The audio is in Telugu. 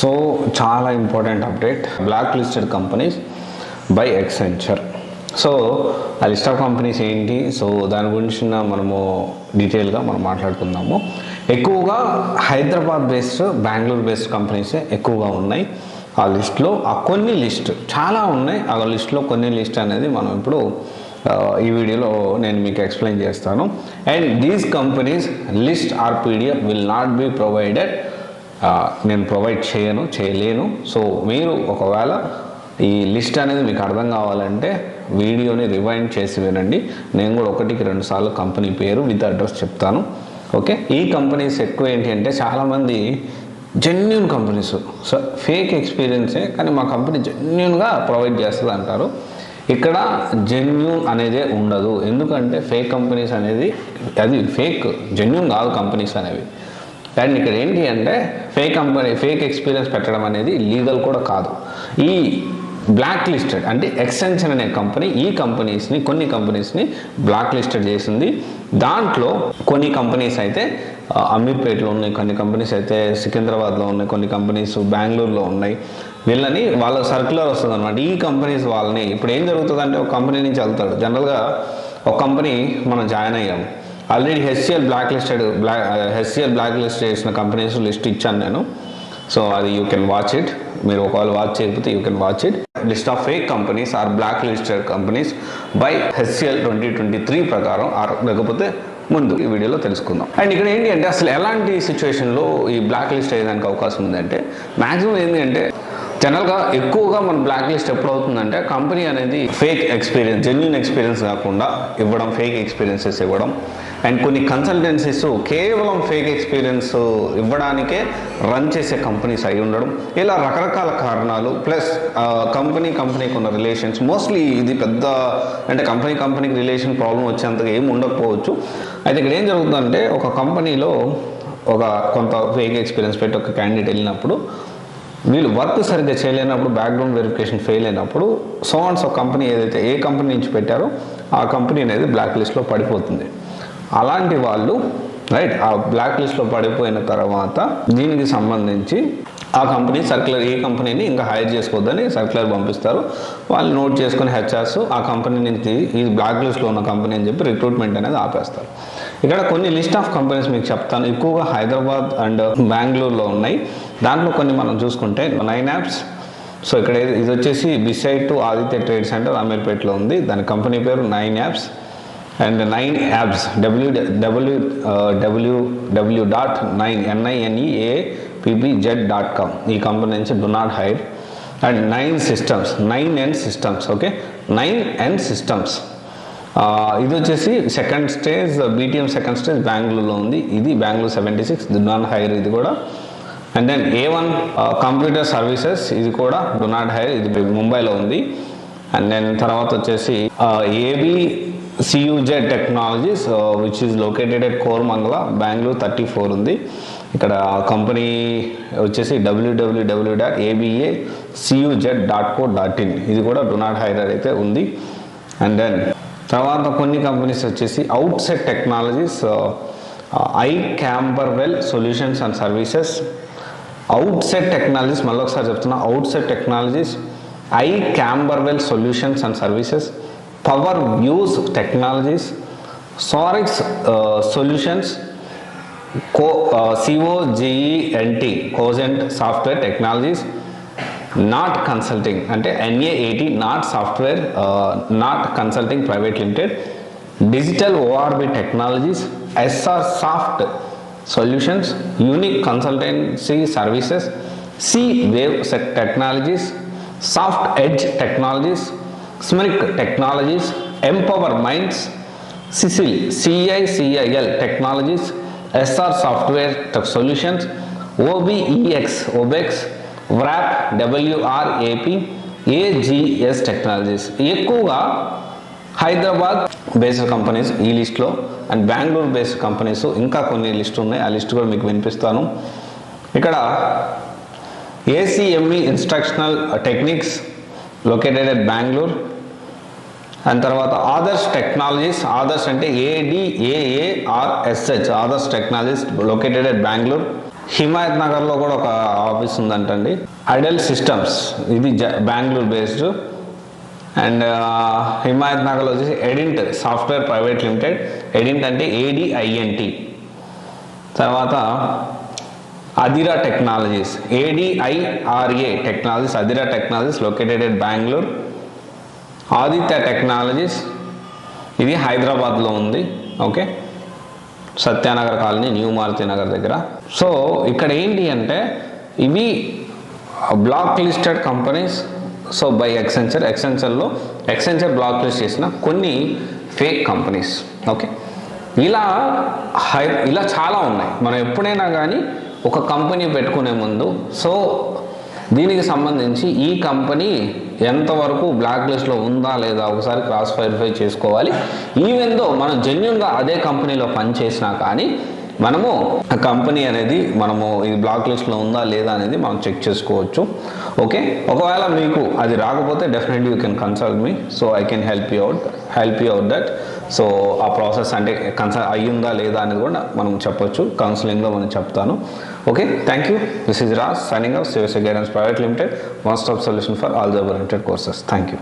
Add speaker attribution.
Speaker 1: సో చాలా important update, black listed companies by Accenture. So ఆ లిస్ట్ ఆఫ్ కంపెనీస్ ఏంటి, సో దాని గురించి మనము డీటెయిల్గా మనం మాట్లాడుకుందాము. ఎక్కువగా హైదరాబాద్ బేస్డ్, బెంగళూరు బేస్డ్ కంపెనీసే ఎక్కువగా ఉన్నాయి ఆ లిస్ట్లో. ఆ కొన్ని లిస్ట్ చాలా ఉన్నాయి, ఆ లిస్ట్లో కొన్ని లిస్ట్ అనేది మనం ఇప్పుడు ఈ వీడియోలో నేను మీకు ఎక్స్ప్లెయిన్ చేస్తాను. And these companies list or PDF will not be provided. నేను ప్రొవైడ్ చేయలేను. సో మీరు ఒకవేళ ఈ లిస్ట్ అనేది మీకు అర్థం కావాలంటే వీడియోని రివైండ్ చేసి వినండి. నేను కూడా 1-2 సార్లు కంపెనీ పేరు విత్ అడ్రస్ చెప్తాను. ఓకే, ఈ కంపెనీస్ ఎక్కువ ఏంటి అంటే చాలామంది జెన్యూన్ కంపెనీస్, సో ఫేక్ ఎక్స్పీరియన్సే కానీ మా కంపెనీ జెన్యూన్గా ప్రొవైడ్ చేస్తుంది అంటారు. ఇక్కడ జెన్యూన్ అనేదే ఉండదు. ఎందుకంటే ఫేక్ కంపెనీస్ అనేది అది ఫేక్, జెన్యూన్ కాదు కంపెనీస్ అనేవి. అండ్ ఇక్కడ ఏంటి అంటే ఫేక్ ఎక్స్పీరియన్స్ పెట్టడం అనేది లీగల్ కూడా కాదు. ఈ బ్లాక్ లిస్టెడ్ అంటే ఎక్సెంచర్ అనే కంపెనీ కొన్ని కంపెనీస్ని బ్లాక్ లిస్టెడ్ చేసింది. దాంట్లో కొన్ని కంపెనీస్ అయితే అమీర్పేటలో ఉన్నాయి, కొన్ని కంపెనీస్ అయితే సికింద్రాబాద్లో ఉన్నాయి, కొన్ని కంపెనీస్ బెంగళూరులో ఉన్నాయి. వీళ్ళని వాళ్ళ సర్క్యులర్ వస్తుంది అనమాట. ఈ కంపెనీస్ వాళ్ళని ఇప్పుడు ఏం జరుగుతుందంటే ఒక కంపెనీ నుంచి వెళ్తాడు. జనరల్గా ఒక కంపెనీ మనం జాయిన్ అయ్యాము, ఆల్రెడీ హెచ్సిఎల్ బ్లాక్ లిస్ట్ చేసిన కంపెనీస్ లిస్ట్ ఇచ్చాను నేను. సో అది యూ కెన్ వాచ్ ఇట్. మీరు ఒకవేళ వాచ్ చేయకపోతే you can watch it. List of fake companies or black listed companies by HCL 2023 ప్రకారం, లేకపోతే ముందు ఈ వీడియోలో తెలుసుకుందాం. అండ్ ఇక్కడ ఏంటి అంటే అసలు ఎలాంటి సిచ్యువేషన్లో ఈ బ్లాక్ లిస్ట్ అయ్యేదానికి అవకాశం ఉందంటే మ్యాక్సిమం ఏంటి అంటే జనరల్గా ఎక్కువగా మన బ్లాక్ లిస్ట్ ఎప్పుడు అవుతుందంటే కంపెనీ అనేది ఫేక్ ఎక్స్పీరియన్స్, జెన్యూన్ ఎక్స్పీరియన్స్ కాకుండా ఇవ్వడం, ఫేక్ ఎక్స్పీరియన్సెస్ ఇవ్వడం. అండ్ కొన్ని కన్సల్టెన్సీస్ కేవలం ఫేక్ ఎక్స్పీరియన్స్ ఇవ్వడానికే రన్ చేసే కంపెనీస్ అయి ఉండడం. ఇలా రకరకాల కారణాలు ప్లస్ కంపెనీకి ఉన్న రిలేషన్స్. మోస్ట్లీ ఇది పెద్ద అంటే కంపెనీకి రిలేషన్ ప్రాబ్లం వచ్చేంతగా ఏమి ఉండకపోవచ్చు. అయితే ఇక్కడ ఏం జరుగుతుందంటే ఒక కంపెనీలో కొంత ఫేక్ ఎక్స్పీరియన్స్ పెట్టి ఒక క్యాండిడేట్ వెళ్ళినప్పుడు వీళ్ళు వర్క్ సరిగ్గా చేయలేనప్పుడు, బ్యాక్గ్రౌండ్ వెరిఫికేషన్ ఫెయిల్ అయినప్పుడు సో కంపెనీ ఏదైతే ఏ కంపెనీ నుంచి పెట్టారో ఆ కంపెనీ అనేది బ్లాక్ లిస్ట్లో పడిపోతుంది. అలాంటి వాళ్ళు ఆ బ్లాక్ లిస్ట్లో పడిపోయిన తర్వాత దీనికి సంబంధించి ఆ కంపెనీ సర్క్యులర్, ఏ కంపెనీని ఇంకా హైర్ చేసుకోవద్దని సర్క్యులర్ పంపిస్తారు. వాళ్ళు నోట్ చేసుకుని హెచ్ఆర్స్ ఆ కంపెనీ నుంచి ఈ బ్లాక్ లిస్ట్లో ఉన్న కంపెనీ అని చెప్పి రిక్రూట్మెంట్ అనేది ఆపేస్తారు. ఇక్కడ కొన్ని లిస్ట్ ఆఫ్ కంపెనీస్ మీకు చెప్తాను. ఎక్కువగా హైదరాబాద్ అండ్ బెంగళూరులో ఉన్నాయి. దాంట్లో కొన్ని మనం చూసుకుంటే 9 యాప్స్. సో ఇక్కడ ఇది వచ్చేసి beside to Aditya Trade Centre అమీర్పేటలో ఉంది. దాని కంపెనీ పేరు 9 యాప్స్. అండ్ 9 యాప్స్ www.9neappz.com ఈ కంపెనీ నుంచి do not hire. And 9 systems okay, 9 systems. ఇది వచ్చేసి second stage BTM second stage బెంగళూరులో ఉంది. ఇది బెంగళూరు 76 డు నాట్ హైర్ ఇది కూడా. And then A1 computer services, ఇది కూడా డు నాట్ హైర్, ఇది ముంబైలో ఉంది. అండ్ దెన్ తర్వాత వచ్చేసి ABCUZ technologies which is located at Koramangala, Bengaluru 34 ఉంది. ఇక్కడ కంపెనీ వచ్చేసి www.abacuz.co.in ఇది కూడా డు నాట్ హైర్ అయితే ఉంది. అండ్ దెన్ తర్వాత కొన్ని కంపెనీస్ వచ్చేసి Outset Technologies, I Camberwell Solutions and Services. Outset Technologies, మళ్ళీ ఒకసారి చెప్తున్నా, Outset Technologies, I Camberwell Solutions and Services, Power Views Technologies, Sarix Solutions, COGENT Cogent Software Technologies, NAAT Consulting అంటే NAAT NAAT Consulting Private Limited, Digital ORB Technologies, SR Soft Solutions, Unique Consultancy Services, C-Wave Technologies, Soft Edge Technologies, Smiric Technologies, Empower Minds, CICIL Technologies, SR Software Solutions, OBEX WRAP AGS Technologies. ఎక్కువగా హైదరాబాద్ బేస్డ్ కంపెనీస్ ఈ లిస్ట్లో, అండ్ బెంగళూరు బేస్డ్ కంపెనీస్ ఇంకా కొన్ని లిస్ట్ ఉన్నాయి. ఆ లిస్ట్ కూడా మీకు వినిపిస్తాను. ఇక్కడ ACME instructional techniques located at Bengaluru. And తర్వాత ఆదర్శ్ టెక్నాలజీస్, ఆదర్శ్ అంటే ADAARSH, Adarsh technologies located at Bengaluru. Himayat నగర్లో కూడా ఒక ఆఫీస్ ఉందంటండి. ఐడల్ సిస్టమ్స్, ఇది బెంగళూరు బేస్డ్. అండ్ హిమాయత్ నగర్లో వచ్చేసి Adint software private limited, Adint అంటే ADINT. తర్వాత Adira technologies, ADIRA technologies, Adira technologies located at Bengaluru. Aditya technologies, ఇది హైదరాబాద్లో ఉంది. Okay, Satyanagar colony, New Maruti Nagar దగ్గర. సో ఇక్కడ ఏంటి అంటే ఇవి black listed companies. So by ఎక్సెంచర్లో ఎక్సెంచర్ బ్లాక్ లిస్ట్ చేసిన కొన్ని ఫేక్ కంపెనీస్. ఓకే, ఇలా చాలా ఉన్నాయి. మనం ఎప్పుడైనా కానీ ఒక కంపెనీ పెట్టుకునే ముందు సో దీనికి సంబంధించి ఈ కంపెనీ ఎంతవరకు బ్లాక్ లిస్ట్లో ఉందా లేదా ఒకసారి క్రాస్ వెరిఫై చేసుకోవాలి. ఈవెన్ దో మనం జెన్యున్గా అదే కంపెనీలో పనిచేసినా కానీ మనము ఆ కంపెనీ అనేది మనము ఇది బ్లాక్ లిస్ట్లో ఉందా లేదా అనేది మనం చెక్ చేసుకోవచ్చు. ఓకే, ఒకవేళ మీకు అది రాకపోతే definitely you can consult me. So I can help you out that. So ఆ ప్రాసెస్ అంటే అయ్యిందా లేదా అనేది కూడా మనం చెప్పొచ్చు, కౌన్సిలింగ్లో మనం చెప్తాను. Okay, thank you. This is Raj signing off CSA Guidance Private Limited, one stop solution for all the oriented courses. Thank you.